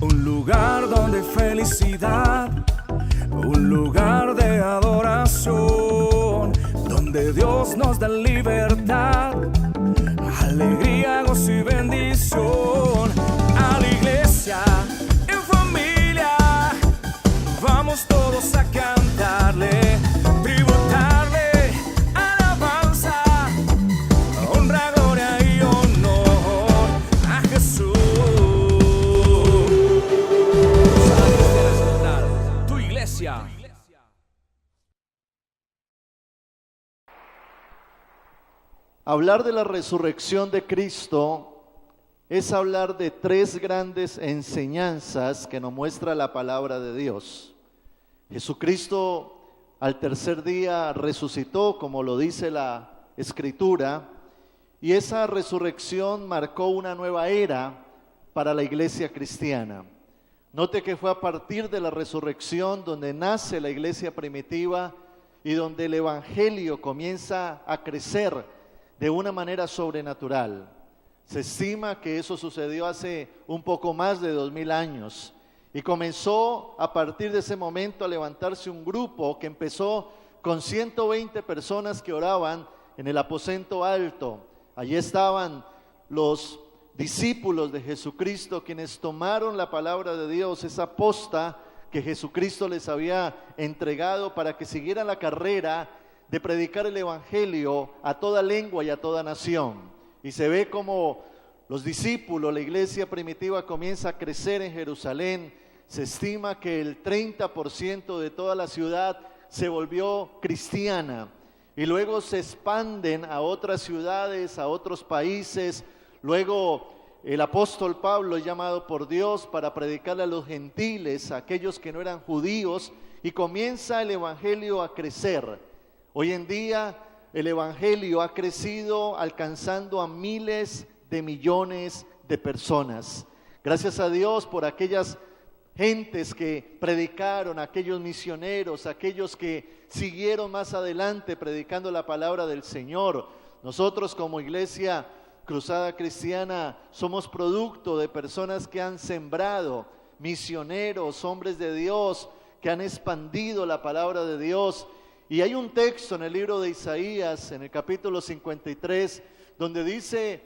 Un lugar donde felicidad, un lugar de adoración, donde Dios nos da libertad, alegría, gozo y bendición. A la iglesia, en familia, vamos todos a cantarle, tributarle, alabanza, honra, gloria y honor a Jesús. Tu iglesia. Hablar de la resurrección de Cristo es hablar de tres grandes enseñanzas que nos muestra la palabra de Dios. Jesucristo al tercer día resucitó, como lo dice la Escritura, y esa resurrección marcó una nueva era para la iglesia cristiana. Note que fue a partir de la resurrección donde nace la iglesia primitiva y donde el evangelio comienza a crecer de una manera sobrenatural. Se estima que eso sucedió hace un poco más de 2000 años y comenzó a partir de ese momento a levantarse un grupo que empezó con 120 personas que oraban en el aposento alto. Allí estaban los discípulos de Jesucristo, quienes tomaron la palabra de Dios, esa posta que Jesucristo les había entregado para que siguieran la carrera de predicar el evangelio a toda lengua y a toda nación. Y se ve como los discípulos, la iglesia primitiva comienza a crecer en Jerusalén. Se estima que el 30% de toda la ciudad se volvió cristiana y luego se expanden a otras ciudades, a otros países. Luego el apóstol Pablo es llamado por Dios para predicarle a los gentiles, a aquellos que no eran judíos, y comienza el evangelio a crecer. Hoy en día el evangelio ha crecido alcanzando a miles de millones de personas. Gracias a Dios por aquellas gentes que predicaron, aquellos misioneros, aquellos que siguieron más adelante predicando la palabra del Señor. Nosotros como Iglesia Cruzada Cristiana somos producto de personas que han sembrado, misioneros, hombres de Dios, que han expandido la palabra de Dios. Y hay un texto en el libro de Isaías, en el capítulo 53, donde dice,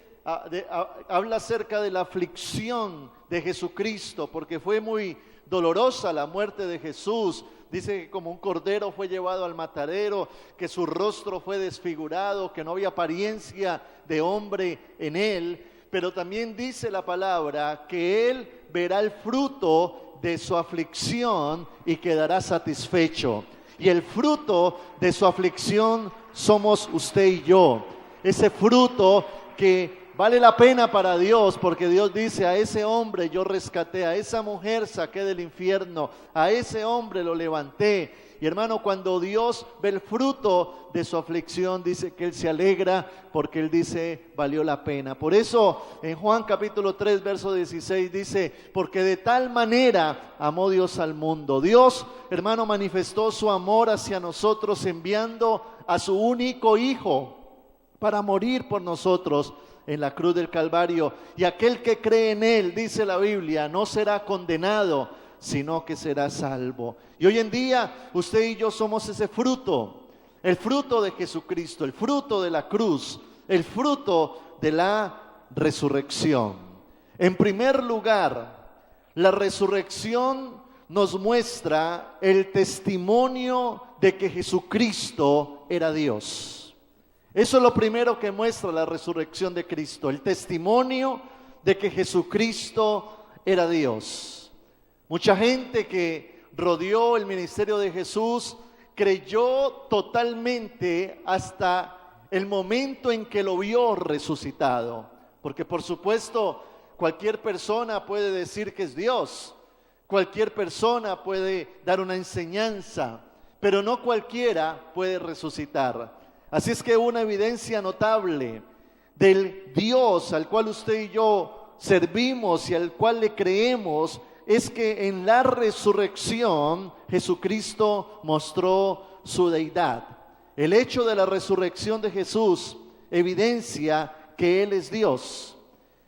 habla acerca de la aflicción de Jesucristo, porque fue muy dolorosa la muerte de Jesús. Dice que como un cordero fue llevado al matadero, que su rostro fue desfigurado, que no había apariencia de hombre en él. Pero también dice la palabra que él verá el fruto de su aflicción y quedará satisfecho. Y el fruto de su aflicción somos usted y yo. Ese fruto que vale la pena para Dios, porque Dios dice: a ese hombre yo rescaté, a esa mujer saqué del infierno, a ese hombre lo levanté. Y hermano, cuando Dios ve el fruto de su aflicción, dice que Él se alegra, porque Él dice: valió la pena. Por eso en Juan capítulo 3 verso 16 dice: porque de tal manera amó Dios al mundo. Dios, hermano, manifestó su amor hacia nosotros enviando a su único Hijo para morir por nosotros en la cruz del Calvario. Y aquel que cree en Él, dice la Biblia, no será condenado, sino que será salvo. Y hoy en día usted y yo somos ese fruto, el fruto de Jesucristo, el fruto de la cruz, el fruto de la resurrección. En primer lugar, la resurrección nos muestra el testimonio de que Jesucristo era Dios. Eso es lo primero que muestra la resurrección de Cristo, el testimonio de que Jesucristo era Dios. Mucha gente que rodeó el ministerio de Jesús creyó totalmente hasta el momento en que lo vio resucitado, porque por supuesto cualquier persona puede decir que es Dios, cualquier persona puede dar una enseñanza, pero no cualquiera puede resucitar. Así es que una evidencia notable del Dios al cual usted y yo servimos y al cual le creemos es que en la resurrección Jesucristo mostró su deidad. El hecho de la resurrección de Jesús evidencia que Él es Dios.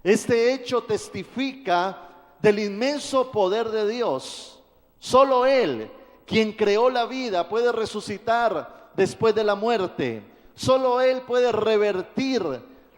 Este hecho testifica del inmenso poder de Dios. Solo Él, quien creó la vida, puede resucitar después de la muerte. Solo Él puede revertir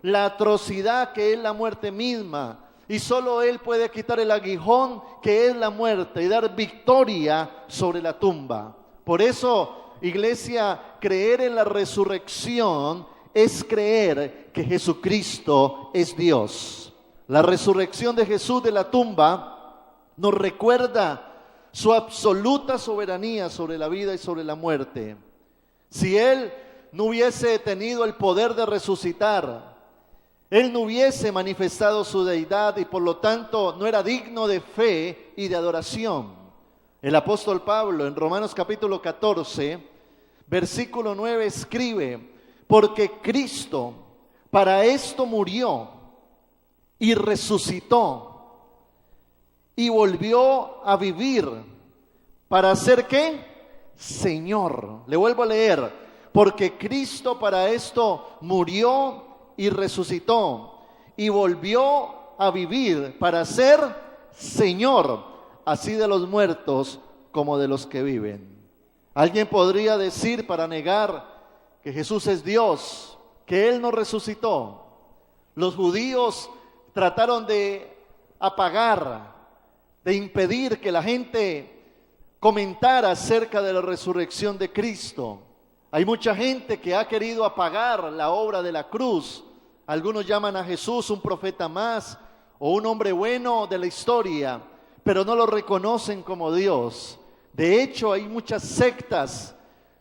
la atrocidad que es la muerte misma. Y solo Él puede quitar el aguijón que es la muerte y dar victoria sobre la tumba. Por eso, iglesia, creer en la resurrección es creer que Jesucristo es Dios. La resurrección de Jesús de la tumba nos recuerda su absoluta soberanía sobre la vida y sobre la muerte. Si Él no hubiese tenido el poder de resucitar, Él no hubiese manifestado su deidad y por lo tanto no era digno de fe y de adoración. El apóstol Pablo en Romanos capítulo 14, versículo 9 escribe: porque Cristo para esto murió y resucitó y volvió a vivir. ¿Para hacer qué? Señor. Le vuelvo a leer: porque Cristo para esto murió y resucitó y volvió a vivir para ser Señor, así de los muertos como de los que viven. Alguien podría decir para negar que Jesús es Dios, que Él no resucitó. Los judíos trataron de apagar, de impedir que la gente comentara acerca de la resurrección de Cristo. Hay mucha gente que ha querido apagar la obra de la cruz. Algunos llaman a Jesús un profeta más o un hombre bueno de la historia, pero no lo reconocen como Dios. De hecho, hay muchas sectas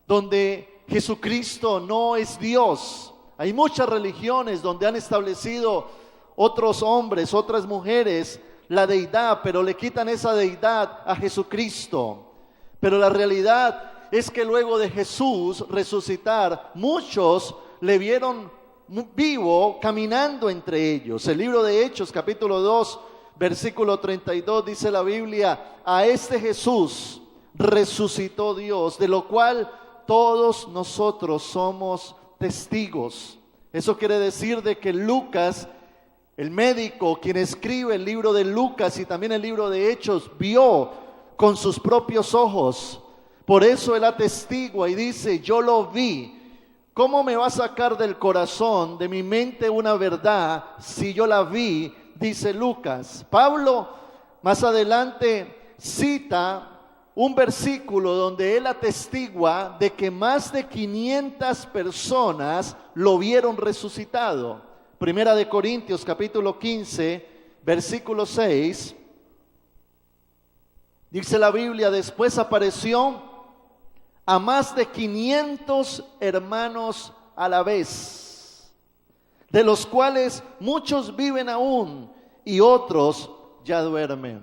donde Jesucristo no es Dios. Hay muchas religiones donde han establecido otros hombres, otras mujeres, la deidad, pero le quitan esa deidad a Jesucristo. Pero la realidad es que luego de Jesús resucitar, muchos le vieron vivo caminando entre ellos. El libro de Hechos, capítulo 2, versículo 32, dice la Biblia: a este Jesús resucitó Dios, de lo cual todos nosotros somos testigos. Eso quiere decir de que Lucas, el médico, quien escribe el libro de Lucas y también el libro de Hechos, vio con sus propios ojos. Por eso él atestigua y dice: yo lo vi. ¿Cómo me va a sacar del corazón, de mi mente, una verdad si yo la vi? Dice Lucas. Pablo más adelante cita un versículo donde él atestigua de que más de 500 personas lo vieron resucitado. Primera de Corintios capítulo 15, versículo 6. Dice la Biblia: después apareció a más de 500 hermanos a la vez, de los cuales muchos viven aún y otros ya duermen.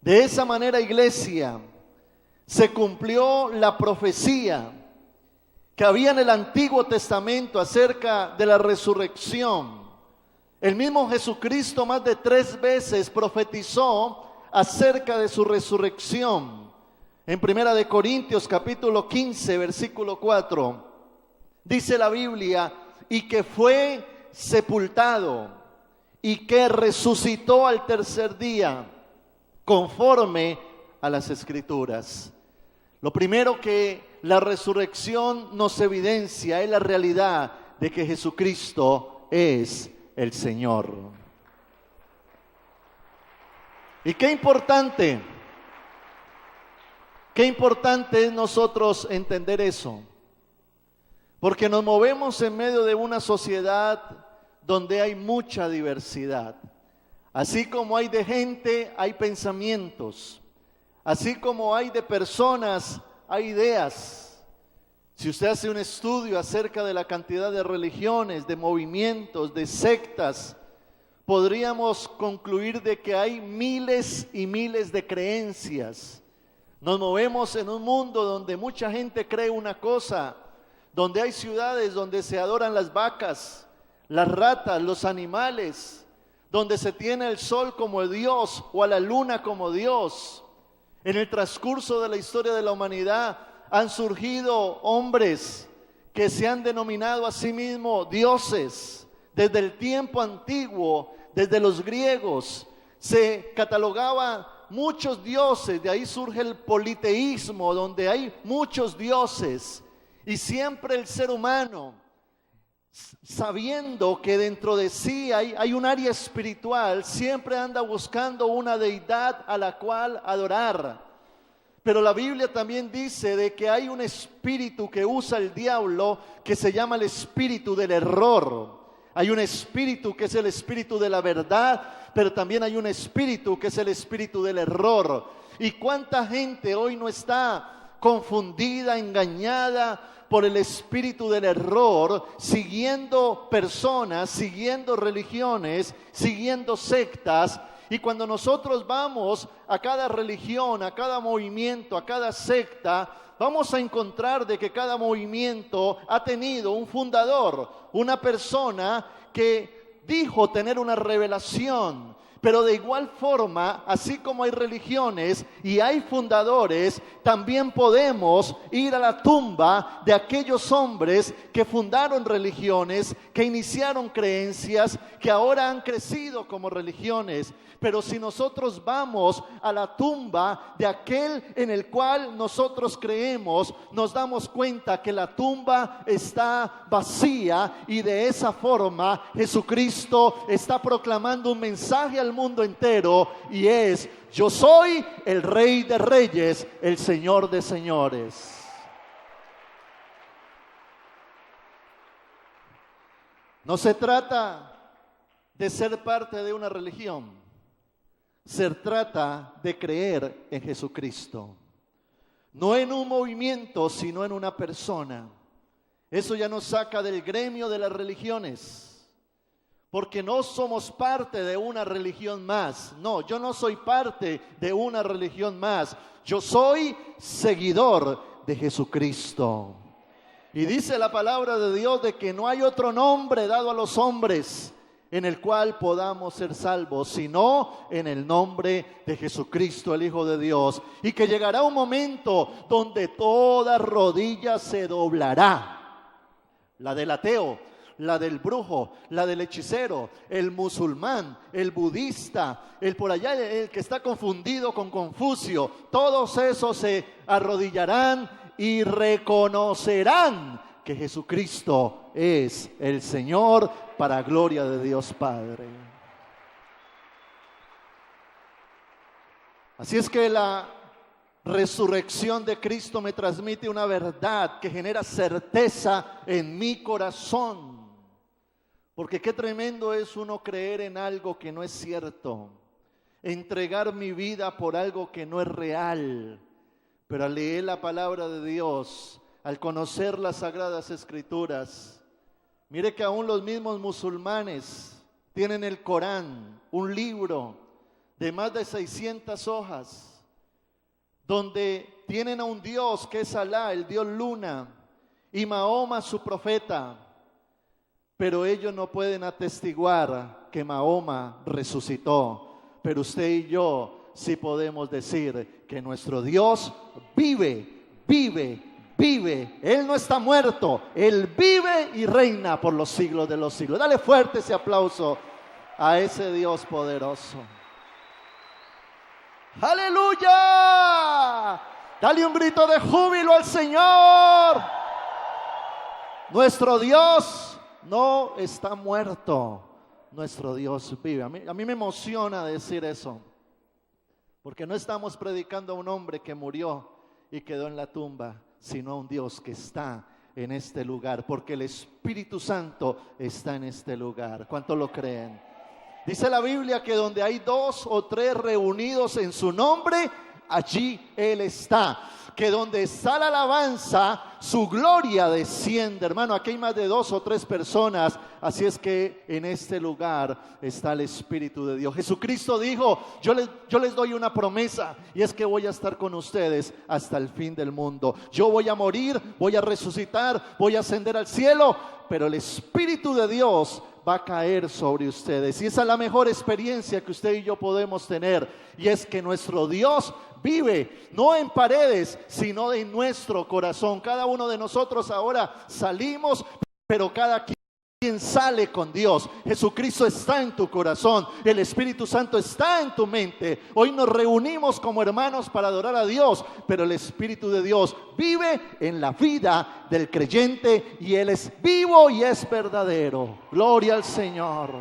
De esa manera, iglesia, se cumplió la profecía que había en el Antiguo Testamento acerca de la resurrección. El mismo Jesucristo más de 3 veces profetizó acerca de su resurrección. En Primera de Corintios capítulo 15, versículo 4, dice la Biblia: y que fue sepultado y que resucitó al tercer día, conforme a las Escrituras. Lo primero que la resurrección nos evidencia es la realidad de que Jesucristo es el Señor. Y qué importante es nosotros entender eso, porque nos movemos en medio de una sociedad donde hay mucha diversidad. Así como hay de gente, hay pensamientos. Así como hay de personas, hay ideas. Si usted hace un estudio acerca de la cantidad de religiones, de movimientos, de sectas, podríamos concluir de que hay miles y miles de creencias. Nos movemos en un mundo donde mucha gente cree una cosa, donde hay ciudades donde se adoran las vacas, las ratas, los animales, donde se tiene el sol como Dios o a la luna como Dios. En el transcurso de la historia de la humanidad han surgido hombres que se han denominado a sí mismos dioses. Desde el tiempo antiguo, desde los griegos, se catalogaba muchos dioses, de ahí surge el politeísmo, donde hay muchos dioses, y siempre el ser humano, sabiendo que dentro de sí hay un área espiritual, siempre anda buscando una deidad a la cual adorar. Pero la Biblia también dice de que hay un espíritu que usa el diablo, que se llama el espíritu del error. Hay un espíritu que es el espíritu de la verdad, pero también hay un espíritu que es el espíritu del error. ¿Y cuánta gente hoy no está confundida, engañada por el espíritu del error, siguiendo personas, siguiendo religiones, siguiendo sectas? Y cuando nosotros vamos a cada religión, a cada movimiento, a cada secta, vamos a encontrar de que cada movimiento ha tenido un fundador, una persona que dijo tener una revelación. Pero de igual forma, así como hay religiones y hay fundadores, también podemos ir a la tumba de aquellos hombres que fundaron religiones, que iniciaron creencias, que ahora han crecido como religiones. Pero si nosotros vamos a la tumba de aquel en el cual nosotros creemos, nos damos cuenta que la tumba está vacía, y de esa forma Jesucristo está proclamando un mensaje al mundo entero, y es: yo soy el Rey de Reyes, el Señor de Señores. No se trata de ser parte de una religión. Se trata de creer en Jesucristo, no en un movimiento, sino en una persona. Eso ya nos saca del gremio de las religiones, porque no somos parte de una religión más. No, yo no soy parte de una religión más. Yo soy seguidor de Jesucristo. Y dice la palabra de Dios de que no hay otro nombre dado a los hombres en el cual podamos ser salvos, sino en el nombre de Jesucristo, el Hijo de Dios. Y que llegará un momento donde toda rodilla se doblará. La del ateo, la del brujo, la del hechicero, el musulmán, el budista, el por allá, el que está confundido con Confucio. Todos esos se arrodillarán y reconocerán que Jesucristo es el Señor, para gloria de Dios Padre. Así es que la resurrección de Cristo me transmite una verdad que genera certeza en mi corazón. Porque qué tremendo es uno creer en algo que no es cierto, entregar mi vida por algo que no es real. Pero al leer la palabra de Dios, al conocer las Sagradas Escrituras, mire que aún los mismos musulmanes tienen el Corán, un libro de más de 600 hojas, donde tienen a un Dios que es Alá, el Dios Luna, y Mahoma su profeta, pero ellos no pueden atestiguar que Mahoma resucitó. Pero usted y yo sí podemos decir que nuestro Dios vive, vive, vive. Él no está muerto, Él vive y reina por los siglos de los siglos. Dale fuerte ese aplauso a ese Dios poderoso. ¡Aleluya! Dale un grito de júbilo al Señor. Nuestro Dios no está muerto, nuestro Dios vive. A mí me emociona decir eso, porque no estamos predicando a un hombre que murió y quedó en la tumba, sino a un Dios que está en este lugar, porque el Espíritu Santo está en este lugar. ¿Cuántos lo creen? Dice la Biblia que donde hay 2 o 3 reunidos en su nombre, allí Él está. Que donde está la alabanza, su gloria desciende. Hermano, aquí hay más de 2 o 3 personas. Así es que en este lugar está el Espíritu de Dios. Jesucristo dijo: yo les doy una promesa, y es que voy a estar con ustedes hasta el fin del mundo. Yo voy a morir, voy a resucitar, voy a ascender al cielo, pero el Espíritu de Dios va a caer sobre ustedes. Y esa es la mejor experiencia que usted y yo podemos tener. Y es que nuestro Dios vive, no en paredes, sino en nuestro corazón. Cada uno de nosotros ahora salimos, pero cada quien Quien sale con Dios. Jesucristo está en tu corazón, el Espíritu Santo está en tu mente. Hoy nos reunimos como hermanos para adorar a Dios, pero el Espíritu de Dios vive en la vida del creyente y Él es vivo y es verdadero. Gloria al Señor.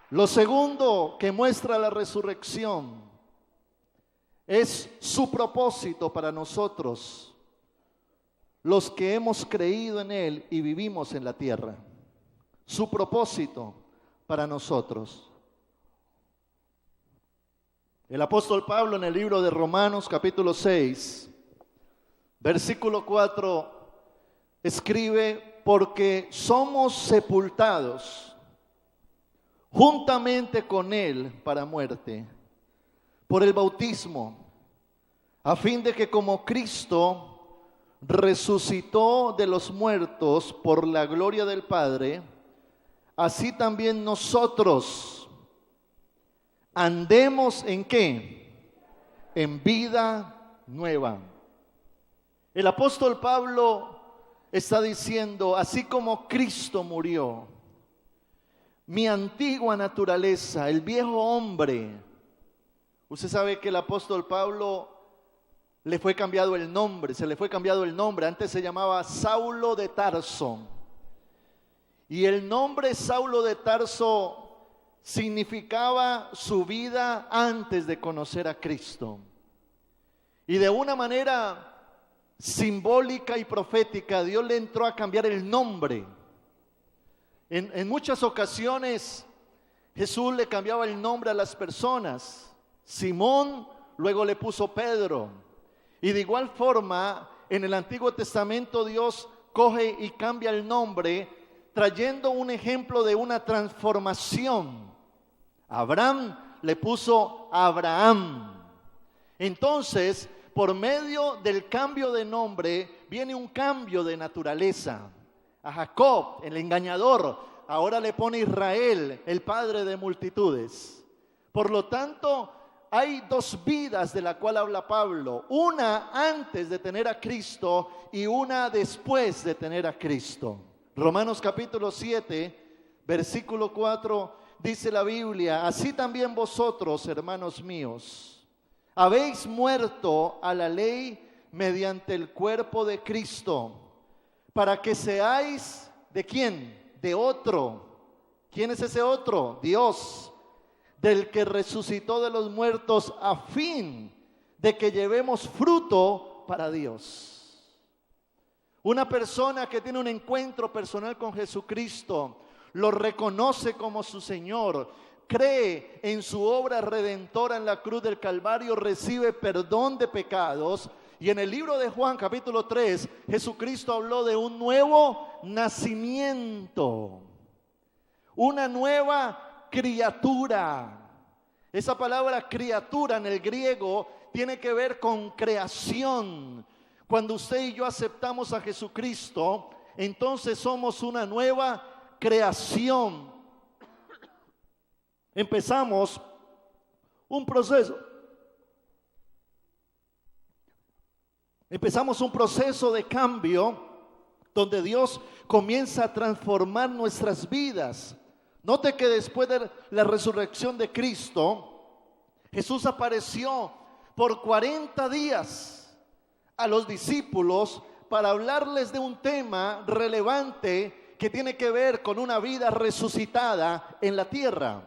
Lo segundo que muestra la resurrección es su propósito para nosotros, los que hemos creído en Él y vivimos en la tierra. Su propósito para nosotros. El apóstol Pablo en el libro de Romanos capítulo 6, versículo 4, escribe: porque somos sepultados juntamente con Él para muerte, por el bautismo, a fin de que como Cristo resucitó de los muertos por la gloria del Padre, así también nosotros andemos ¿en qué? En vida nueva. El apóstol Pablo está diciendo, así como Cristo murió, mi antigua naturaleza, el viejo hombre. Usted sabe que el apóstol Pablo le fue cambiado el nombre, se le fue cambiado el nombre. Antes se llamaba Saulo de Tarso. Y el nombre Saulo de Tarso significaba su vida antes de conocer a Cristo. Y de una manera simbólica y profética, Dios le entró a cambiar el nombre. En muchas ocasiones Jesús le cambiaba el nombre a las personas. Simón luego le puso Pedro. Y de igual forma, en el Antiguo Testamento Dios coge y cambia el nombre, trayendo un ejemplo de una transformación. Abraham le puso Abraham. Entonces, por medio del cambio de nombre, viene un cambio de naturaleza. A Jacob, el engañador, ahora le pone Israel, el padre de multitudes. Por lo tanto, hay dos vidas de la cual habla Pablo, una antes de tener a Cristo y una después de tener a Cristo. Romanos capítulo 7, versículo 4, dice la Biblia: así también vosotros, hermanos míos, habéis muerto a la ley mediante el cuerpo de Cristo, para que seáis, ¿de quién? De otro. ¿Quién es ese otro? Dios, del que resucitó de los muertos, a fin de que llevemos fruto para Dios. Una persona que tiene un encuentro personal con Jesucristo, lo reconoce como su Señor, cree en su obra redentora en la cruz del Calvario, recibe perdón de pecados. Y en el libro de Juan capítulo 3, Jesucristo habló de un nuevo nacimiento, una nueva criatura. Esa palabra criatura en el griego tiene que ver con creación. Cuando usted y yo aceptamos a Jesucristo, entonces somos una nueva creación. Empezamos un proceso. Empezamos un proceso de cambio donde Dios comienza a transformar nuestras vidas. Note que después de la resurrección de Cristo, Jesús apareció por 40 días a los discípulos para hablarles de un tema relevante que tiene que ver con una vida resucitada en la tierra.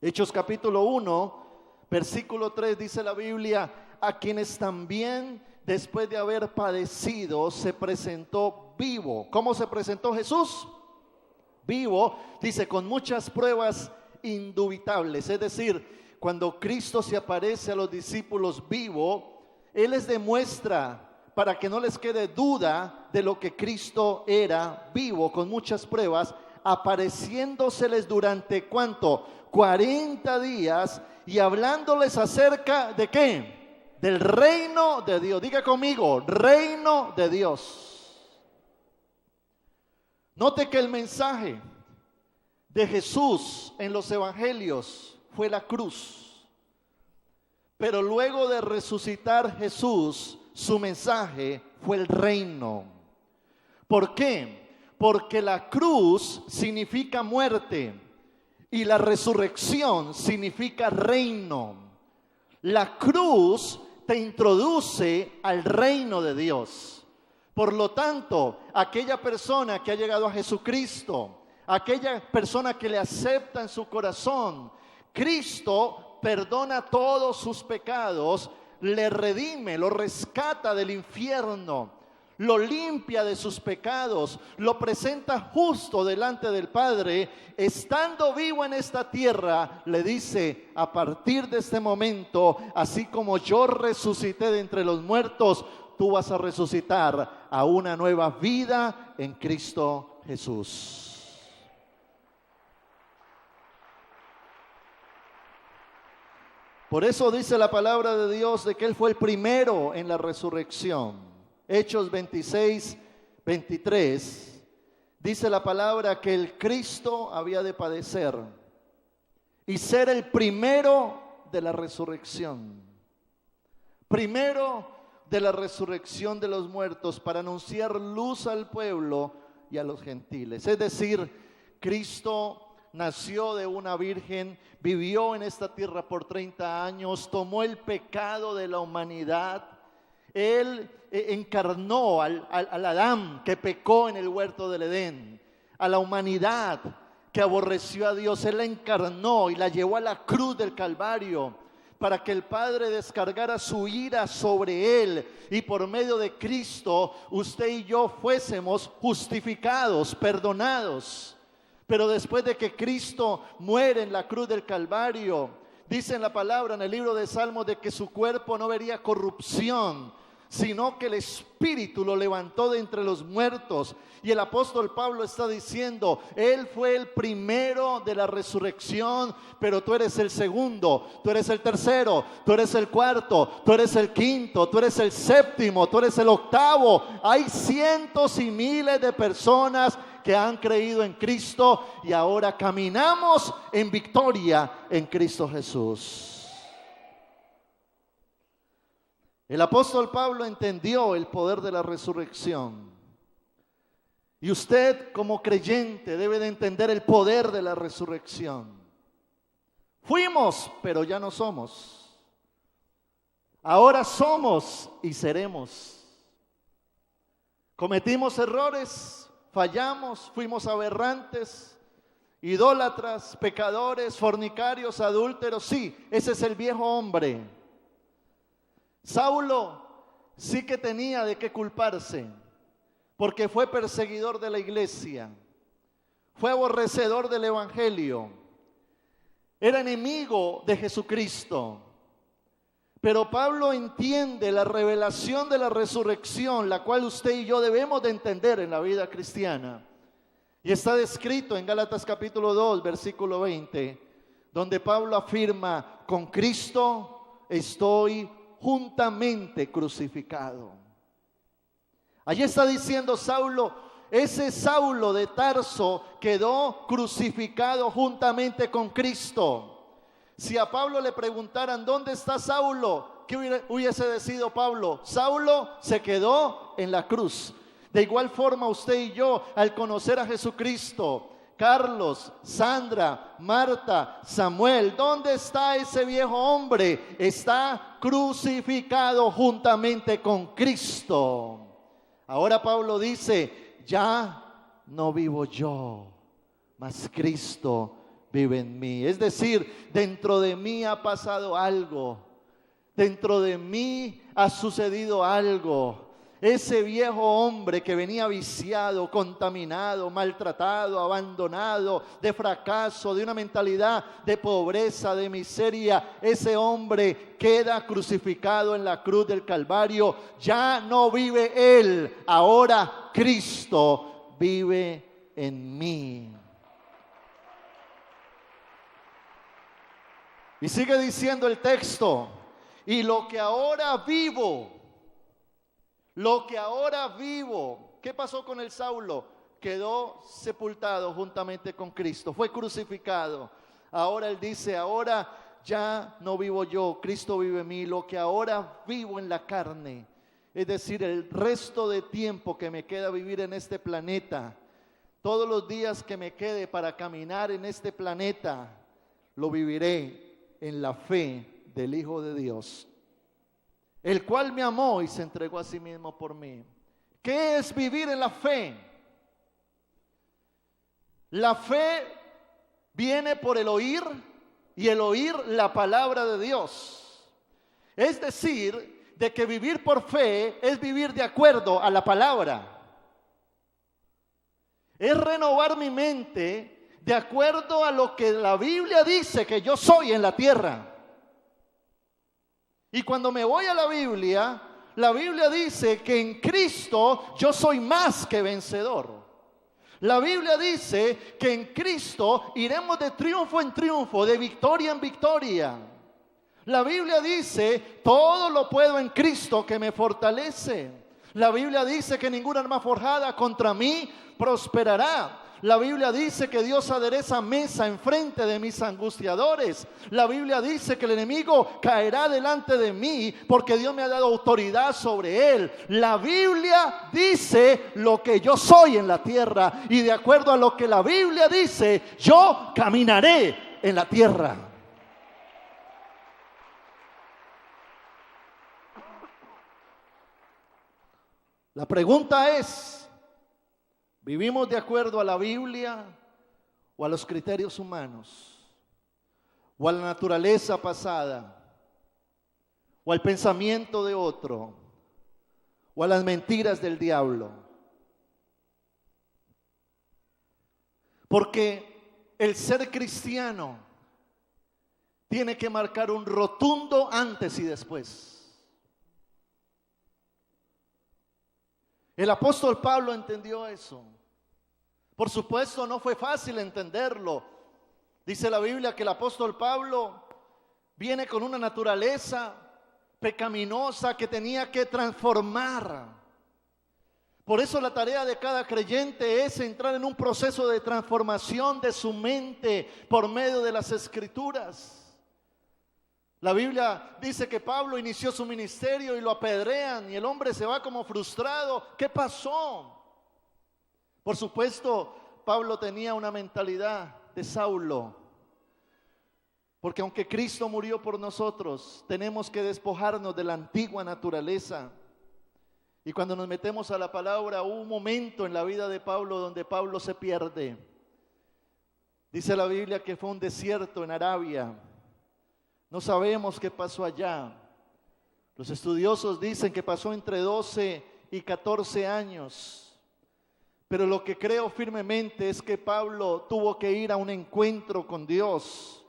Hechos capítulo 1, versículo 3 dice la Biblia: a quienes también después de haber padecido se presentó vivo. ¿Cómo se presentó Jesús? Vivo, dice, con muchas pruebas indubitables. Es decir, cuando Cristo se aparece a los discípulos vivo, Él les demuestra, para que no les quede duda de lo que Cristo era, vivo, con muchas pruebas, apareciéndoseles durante ¿cuánto? 40 días y hablándoles acerca de ¿qué? Del reino de Dios. Diga conmigo, reino de Dios. Note que el mensaje de Jesús en los evangelios fue la cruz. Pero luego de resucitar Jesús, su mensaje fue el reino. ¿Por qué? Porque la cruz significa muerte y la resurrección significa reino. La cruz te introduce al reino de Dios. Por lo tanto, aquella persona que ha llegado a Jesucristo, aquella persona que le acepta en su corazón, Cristo perdona todos sus pecados, le redime, lo rescata del infierno, lo limpia de sus pecados, lo presenta justo delante del Padre. Estando vivo en esta tierra, le dice: a partir de este momento, así como yo resucité de entre los muertos, tú vas a resucitar a una nueva vida en Cristo Jesús. Por eso dice la palabra de Dios de que Él fue el primero en la resurrección. Hechos 26, 23, dice la palabra que el Cristo había de padecer y ser el primero de la resurrección. Primero de la resurrección de los muertos, para anunciar luz al pueblo y a los gentiles. Es decir, Cristo nació de una virgen, vivió en esta tierra por 30 años, tomó el pecado de la humanidad. Él encarnó al Adán que pecó en el huerto del Edén, a la humanidad que aborreció a Dios. Él la encarnó y la llevó a la cruz del Calvario para que el Padre descargara su ira sobre Él y por medio de Cristo usted y yo fuésemos justificados, perdonados. Pero después de que Cristo muere en la cruz del Calvario, dice en la palabra en el libro de Salmos de que su cuerpo no vería corrupción, sino que el Espíritu lo levantó de entre los muertos. Y el apóstol Pablo está diciendo: Él fue el primero de la resurrección, pero tú eres el segundo, tú eres el tercero, tú eres el cuarto, tú eres el quinto, tú eres el séptimo, tú eres el octavo. Hay cientos y miles de personas que han creído en Cristo y ahora caminamos en victoria en Cristo Jesús. El apóstol Pablo entendió el poder de la resurrección. Y usted como creyente debe de entender el poder de la resurrección. Fuimos, pero ya no somos. Ahora somos y seremos. Cometimos errores, fallamos, fuimos aberrantes, idólatras, pecadores, fornicarios, adúlteros. Sí, ese es el viejo hombre. Saulo sí que tenía de qué culparse, porque fue perseguidor de la iglesia, fue aborrecedor del evangelio, era enemigo de Jesucristo. Pero Pablo entiende la revelación de la resurrección, la cual usted y yo debemos de entender en la vida cristiana. Y está descrito en Gálatas capítulo 2, versículo 20, donde Pablo afirma: con Cristo estoy juntamente crucificado. Allí está diciendo Saulo, ese Saulo de Tarso quedó crucificado juntamente con Cristo. Si a Pablo le preguntaran ¿dónde está Saulo?, ¿qué hubiese decidido Pablo? Saulo se quedó en la cruz. De igual forma usted y yo, al conocer a Jesucristo, Carlos, Sandra, Marta, Samuel, ¿dónde está ese viejo hombre? Está crucificado juntamente con Cristo. Ahora Pablo dice: ya no vivo yo, mas Cristo vive en mí. Es decir, dentro de mí ha pasado algo, dentro de mí ha sucedido algo. Ese viejo hombre que venía viciado, contaminado, maltratado, abandonado, de fracaso, de una mentalidad de pobreza, de miseria, ese hombre queda crucificado en la cruz del Calvario. Ya no vive él, ahora Cristo vive en mí. Y sigue diciendo el texto: y lo que ahora vivo, ¿qué pasó con el Saulo? Quedó sepultado juntamente con Cristo, fue crucificado. Ahora él dice: ahora ya no vivo yo, Cristo vive en mí. Lo que ahora vivo en la carne, es decir, el resto de tiempo que me queda vivir en este planeta, todos los días que me quede para caminar en este planeta, lo viviré en la fe del Hijo de Dios, el cual me amó y se entregó a sí mismo por mí. ¿Qué es vivir en la fe? La fe viene por el oír y el oír la palabra de Dios. Es decir, de que vivir por fe es vivir de acuerdo a la palabra. Es renovar mi mente de acuerdo a lo que la Biblia dice que yo soy en la tierra. Y cuando me voy a la Biblia dice que en Cristo yo soy más que vencedor. La Biblia dice que en Cristo iremos de triunfo en triunfo, de victoria en victoria. La Biblia dice, todo lo puedo en Cristo que me fortalece. La Biblia dice que ninguna arma forjada contra mí prosperará. La Biblia dice que Dios adereza mesa enfrente de mis angustiadores. La Biblia dice que el enemigo caerá delante de mí porque Dios me ha dado autoridad sobre él. La Biblia dice lo que yo soy en la tierra y de acuerdo a lo que la Biblia dice, yo caminaré en la tierra. La pregunta es, ¿vivimos de acuerdo a la Biblia o a los criterios humanos? ¿O a la naturaleza pasada? ¿O al pensamiento de otro? ¿O a las mentiras del diablo? Porque el ser cristiano tiene que marcar un rotundo antes y después. El apóstol Pablo entendió eso. Por supuesto, no fue fácil entenderlo. Dice la Biblia que el apóstol Pablo viene con una naturaleza pecaminosa que tenía que transformar. Por eso la tarea de cada creyente es entrar en un proceso de transformación de su mente por medio de las Escrituras. La Biblia dice que Pablo inició su ministerio y lo apedrean y el hombre se va como frustrado. ¿Qué pasó? Por supuesto, Pablo tenía una mentalidad de Saulo, porque aunque Cristo murió por nosotros, tenemos que despojarnos de la antigua naturaleza. Y cuando nos metemos a la palabra, hubo un momento en la vida de Pablo donde Pablo se pierde. Dice la Biblia que fue un desierto en Arabia. No sabemos qué pasó allá. Los estudiosos dicen que pasó entre 12 y 14 años. Pero lo que creo firmemente es que Pablo tuvo que ir a un encuentro con Dios.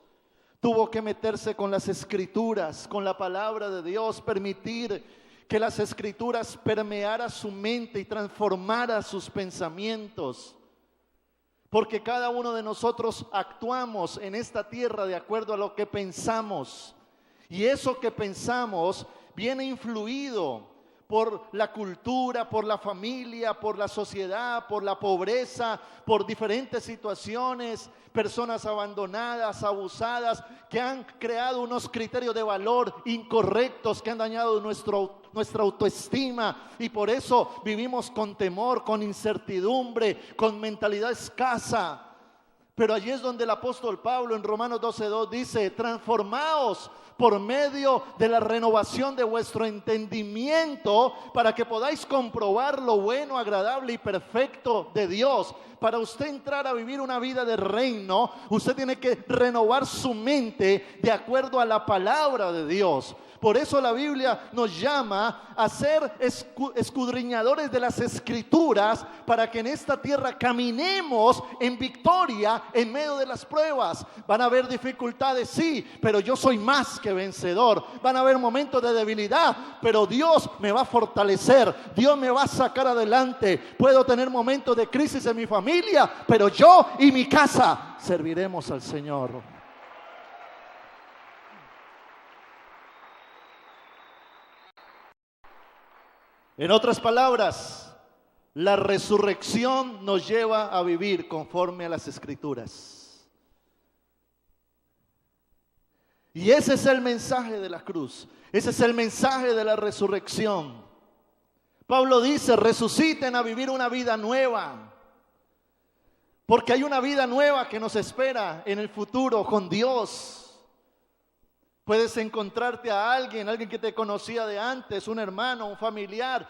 Tuvo que meterse con las Escrituras, con la palabra de Dios, permitir que las Escrituras permeara su mente y transformara sus pensamientos. Porque cada uno de nosotros actuamos en esta tierra de acuerdo a lo que pensamos. Y eso que pensamos viene influido por la cultura, por la familia, por la sociedad, por la pobreza, por diferentes situaciones, personas abandonadas, abusadas, que han creado unos criterios de valor incorrectos, que han dañado nuestra autoestima, y por eso vivimos con temor, con incertidumbre, con mentalidad escasa. Pero allí es donde el apóstol Pablo en Romanos 12:2 dice: transformaos por medio de la renovación de vuestro entendimiento, para que podáis comprobar lo bueno, agradable y perfecto de Dios. Para usted entrar a vivir una vida de reino, usted tiene que renovar su mente de acuerdo a la palabra de Dios. Por eso la Biblia nos llama a ser escudriñadores de las Escrituras, para que en esta tierra caminemos en victoria en medio de las pruebas. Van a haber dificultades, sí, pero yo soy más que vencedor. Van a haber momentos de debilidad, pero Dios me va a fortalecer, Dios me va a sacar adelante. Puedo tener momentos de crisis en mi familia, pero yo y mi casa serviremos al Señor. En otras palabras, la resurrección nos lleva a vivir conforme a las Escrituras. Y ese es el mensaje de la cruz. Ese es el mensaje de la resurrección. Pablo dice, resuciten a vivir una vida nueva. Porque hay una vida nueva que nos espera en el futuro con Dios. Puedes encontrarte a alguien que te conocía de antes, un hermano, un familiar,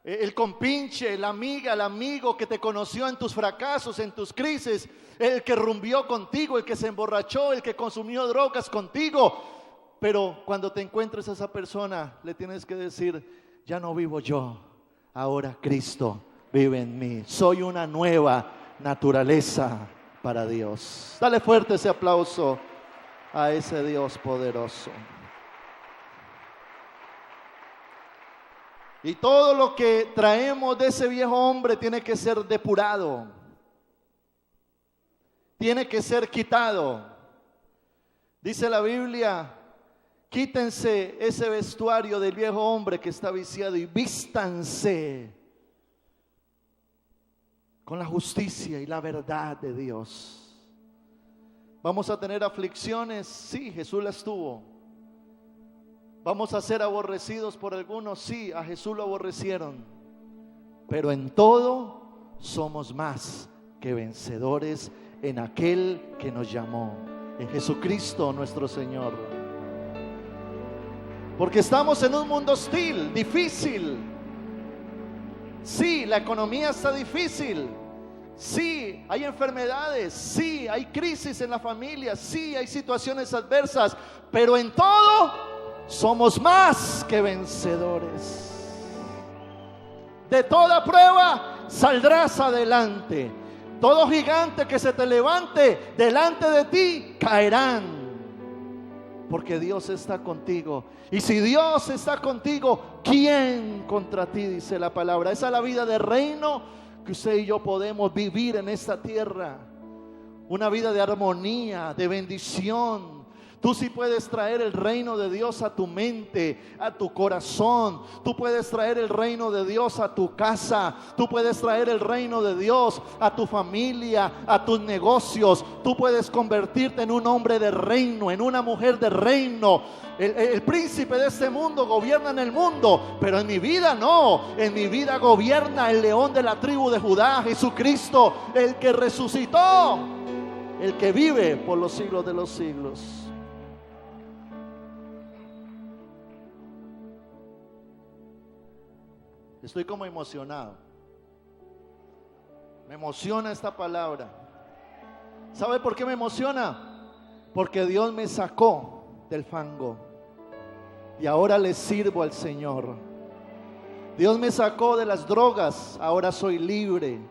el compinche, la amiga, el amigo que te conoció en tus fracasos, en tus crisis, el que rumbió contigo, el que se emborrachó, el que consumió drogas contigo. Pero cuando te encuentres a esa persona, le tienes que decir, ya no vivo yo, ahora Cristo vive en mí. Soy una nueva naturaleza para Dios. Dale fuerte ese aplauso a ese Dios poderoso. Y todo lo que traemos de ese viejo hombre tiene que ser depurado, tiene que ser quitado. Dice la Biblia, quítense ese vestuario del viejo hombre que está viciado y vístanse con la justicia y la verdad de Dios. Vamos a tener aflicciones, sí, Jesús las tuvo. Vamos a ser aborrecidos por algunos, sí, a Jesús lo aborrecieron. Pero en todo somos más que vencedores en aquel que nos llamó, en Jesucristo nuestro Señor. Porque estamos en un mundo hostil, difícil. Sí, la economía está difícil. Sí, hay enfermedades. Sí, hay crisis en la familia. Sí, hay situaciones adversas. Pero en todo somos más que vencedores. De toda prueba saldrás adelante. Todo gigante que se te levante delante de ti caerán, porque Dios está contigo. Y si Dios está contigo, ¿quién contra ti? Dice la palabra. Esa es la vida de reino que usted y yo podemos vivir en esta tierra. Una vida de armonía, de bendición. Tú sí puedes traer el reino de Dios a tu mente, a tu corazón. Tú puedes traer el reino de Dios a tu casa. Tú puedes traer el reino de Dios a tu familia, a tus negocios. Tú puedes convertirte en un hombre de reino, en una mujer de reino. El príncipe de este mundo gobierna en el mundo, pero en mi vida no. En mi vida gobierna el león de la tribu de Judá, Jesucristo, el que resucitó, el que vive por los siglos de los siglos. Estoy como emocionado. Me emociona esta palabra. ¿Sabe por qué me emociona? Porque Dios me sacó del fango y ahora le sirvo al Señor. Dios me sacó de las drogas, ahora soy libre.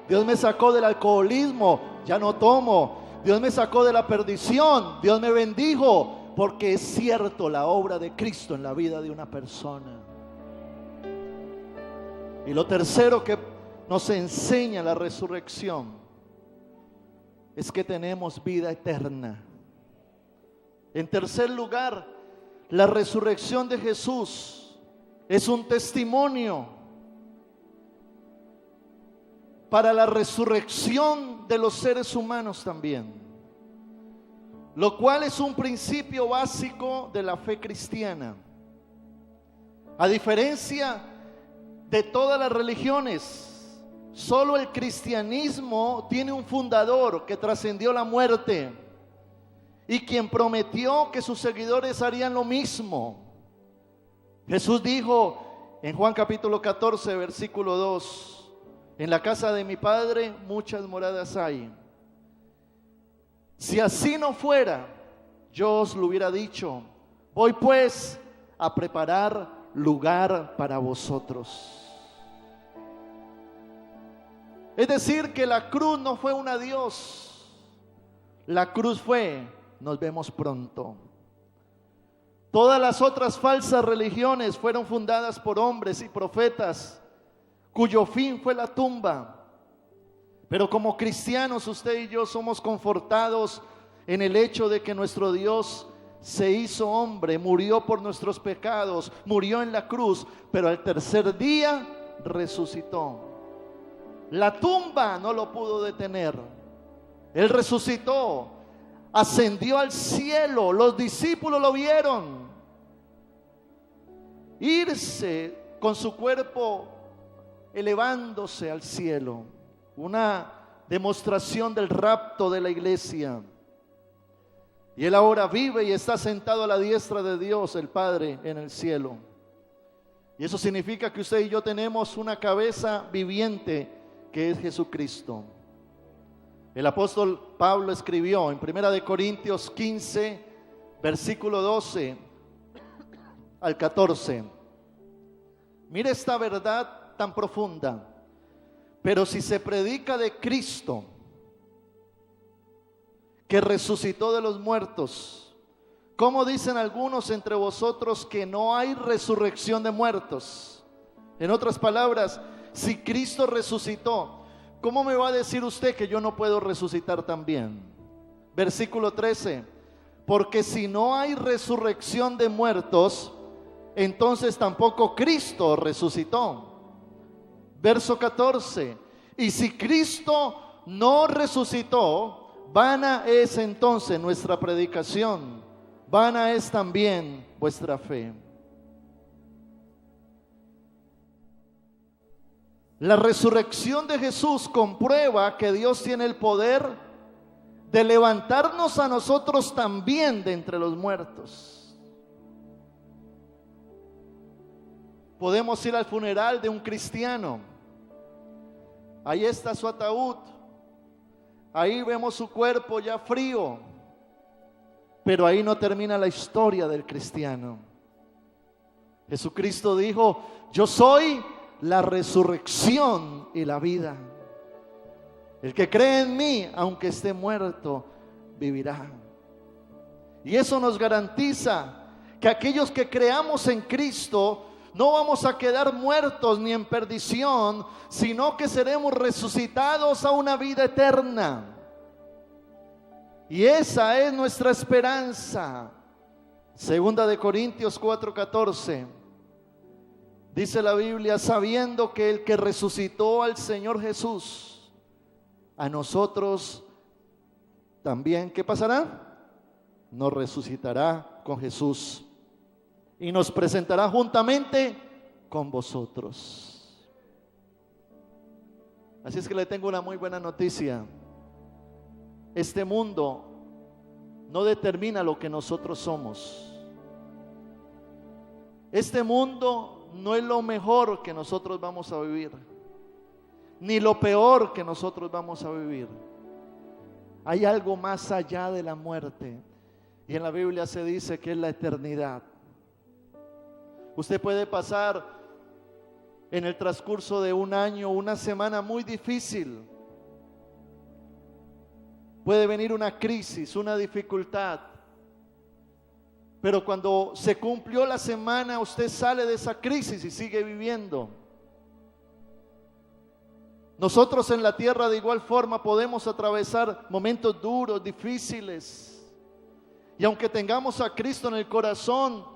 Dios me sacó del alcoholismo, ya no tomo. Dios me sacó de la perdición, Dios me bendijo, porque es cierto la obra de Cristo en la vida de una persona. Y lo tercero que nos enseña la resurrección es que tenemos vida eterna. En tercer lugar, la resurrección de Jesús es un testimonio para la resurrección de los seres humanos también, lo cual es un principio básico de la fe cristiana. A diferencia de todas las religiones, solo el cristianismo tiene un fundador que trascendió la muerte y quien prometió que sus seguidores harían lo mismo. Jesús dijo en Juan capítulo 14 versículo 2: en la casa de mi Padre muchas moradas hay. Si así no fuera, yo os lo hubiera dicho. Voy pues a preparar lugar para vosotros. Es decir, que la cruz no fue un adiós. La cruz fue, nos vemos pronto. Todas las otras falsas religiones fueron fundadas por hombres y profetas cuyo fin fue la tumba. Pero como cristianos, usted y yo somos confortados en el hecho de que nuestro Dios se hizo hombre, murió por nuestros pecados, murió en la cruz, pero al tercer día resucitó. La tumba no lo pudo detener. Él resucitó, ascendió al cielo. Los discípulos lo vieron irse con su cuerpo elevándose al cielo, una demostración del rapto de la iglesia. Y Él ahora vive y está sentado a la diestra de Dios, el Padre, en el cielo. Y eso significa que usted y yo tenemos una cabeza viviente que es Jesucristo. El apóstol Pablo escribió en 1 Corintios 15, versículo 12 al 14. Mire esta verdad tan profunda. Pero si se predica de Cristo, que resucitó de los muertos, ¿cómo dicen algunos entre vosotros que no hay resurrección de muertos? En otras palabras, si Cristo resucitó, ¿cómo me va a decir usted que yo no puedo resucitar también? Versículo 13, porque si no hay resurrección de muertos, entonces tampoco Cristo resucitó. Verso 14, y si Cristo no resucitó, vana es entonces nuestra predicación, vana es también vuestra fe. La resurrección de Jesús comprueba que Dios tiene el poder de levantarnos a nosotros también de entre los muertos. Podemos ir al funeral de un cristiano. Ahí está su ataúd. Ahí vemos su cuerpo ya frío. Pero ahí no termina la historia del cristiano. Jesucristo dijo: yo soy la resurrección y la vida. El que cree en mí, aunque esté muerto, vivirá. Y eso nos garantiza que aquellos que creamos en Cristo no vamos a quedar muertos ni en perdición, sino que seremos resucitados a una vida eterna. Y esa es nuestra esperanza. Segunda de Corintios 4:14. Dice la Biblia: sabiendo que el que resucitó al Señor Jesús, a nosotros también, ¿qué pasará? Nos resucitará con Jesús y nos presentará juntamente con vosotros. Así es que le tengo una muy buena noticia. Este mundo no determina lo que nosotros somos. Este mundo no es lo mejor que nosotros vamos a vivir, ni lo peor que nosotros vamos a vivir. Hay algo más allá de la muerte, y en la Biblia se dice que es la eternidad. Usted puede pasar en el transcurso de un año, una semana muy difícil. Puede venir una crisis, una dificultad. Pero cuando se cumplió la semana, usted sale de esa crisis y sigue viviendo. Nosotros en la tierra de igual forma podemos atravesar momentos duros, difíciles. Y aunque tengamos a Cristo en el corazón,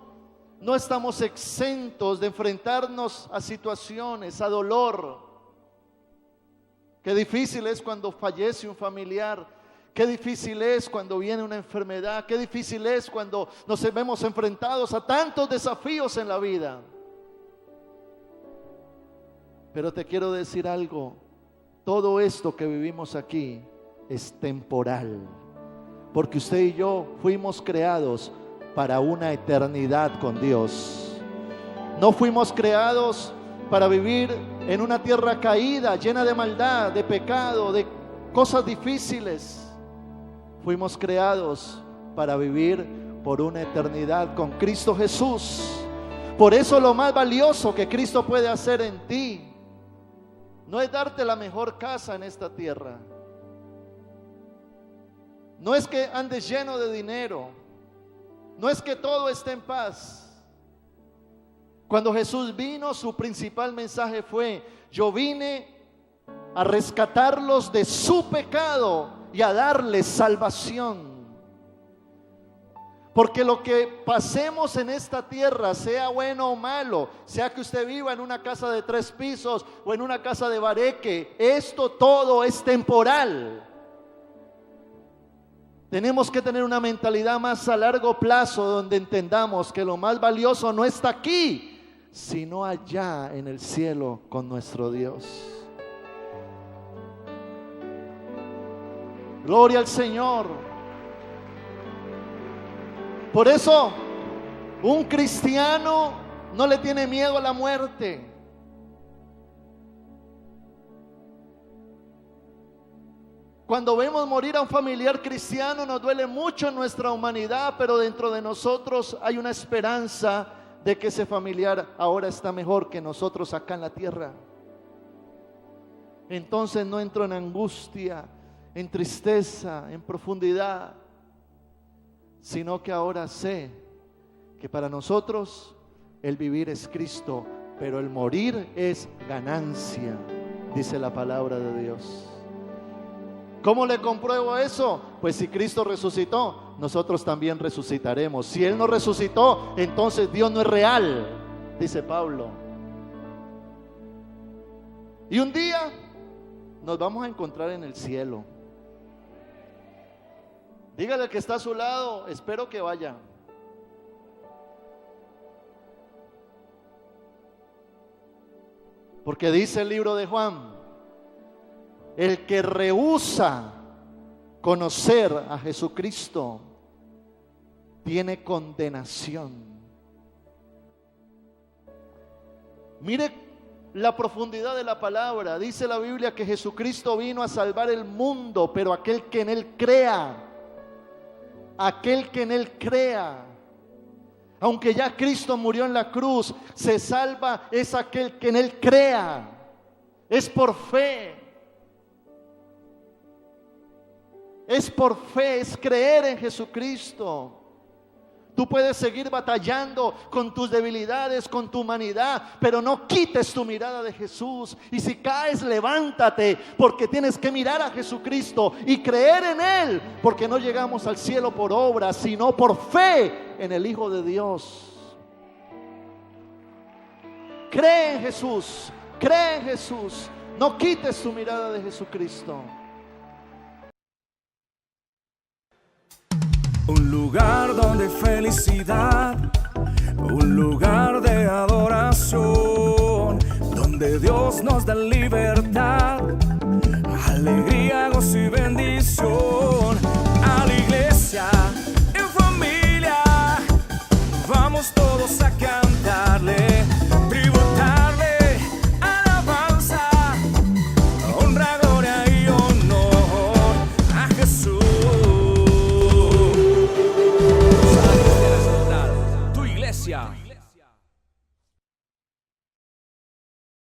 no estamos exentos de enfrentarnos a situaciones, a dolor. Qué difícil es cuando fallece un familiar. Qué difícil es cuando viene una enfermedad. Qué difícil es cuando nos vemos enfrentados a tantos desafíos en la vida. Pero te quiero decir algo. Todo esto que vivimos aquí es temporal. Porque usted y yo fuimos creados para una eternidad con Dios. No fuimos creados para vivir en una tierra caída, llena de maldad, de pecado, de cosas difíciles. Fuimos creados para vivir por una eternidad con Cristo Jesús. Por eso lo más valioso que Cristo puede hacer en ti no es darte la mejor casa en esta tierra. No es que andes lleno de dinero. No es que todo esté en paz. Cuando Jesús vino, su principal mensaje fue: yo vine a rescatarlos de su pecado y a darles salvación. Porque lo que pasemos en esta tierra, sea bueno o malo, sea que usted viva en una casa de 3 pisos o en una casa de bareque, esto todo es temporal. Tenemos que tener una mentalidad más a largo plazo, donde entendamos que lo más valioso no está aquí, sino allá en el cielo con nuestro Dios. Gloria al Señor. Por eso, un cristiano no le tiene miedo a la muerte. Cuando vemos morir a un familiar cristiano nos duele mucho en nuestra humanidad, pero dentro de nosotros hay una esperanza de que ese familiar ahora está mejor que nosotros acá en la tierra. Entonces no entro en angustia, en tristeza, en profundidad, sino que ahora sé que para nosotros el vivir es Cristo, pero el morir es ganancia, dice la palabra de Dios. ¿Cómo le compruebo eso? Pues si Cristo resucitó, nosotros también resucitaremos. Si Él no resucitó, entonces Dios no es real, dice Pablo. Y un día nos vamos a encontrar en el cielo. Dígale al que está a su lado, espero que vaya. Porque dice el libro de Juan: el que rehúsa conocer a Jesucristo tiene condenación. Mire la profundidad de la palabra. Dice la Biblia que Jesucristo vino a salvar el mundo, pero aquel que en Él crea, aunque ya Cristo murió en la cruz, se salva es aquel que en Él crea. Es por fe. Es por fe, es creer en Jesucristo. Tú puedes seguir batallando con tus debilidades, con tu humanidad, pero no quites tu mirada de Jesús. Y si caes, levántate, porque tienes que mirar a Jesucristo y creer en Él, porque no llegamos al cielo por obras, sino por fe en el Hijo de Dios. Cree en Jesús, cree en Jesús. No quites tu mirada de Jesucristo. Un lugar donde hay felicidad, un lugar de adoración, donde Dios nos da libertad, alegría, gozo y bendición.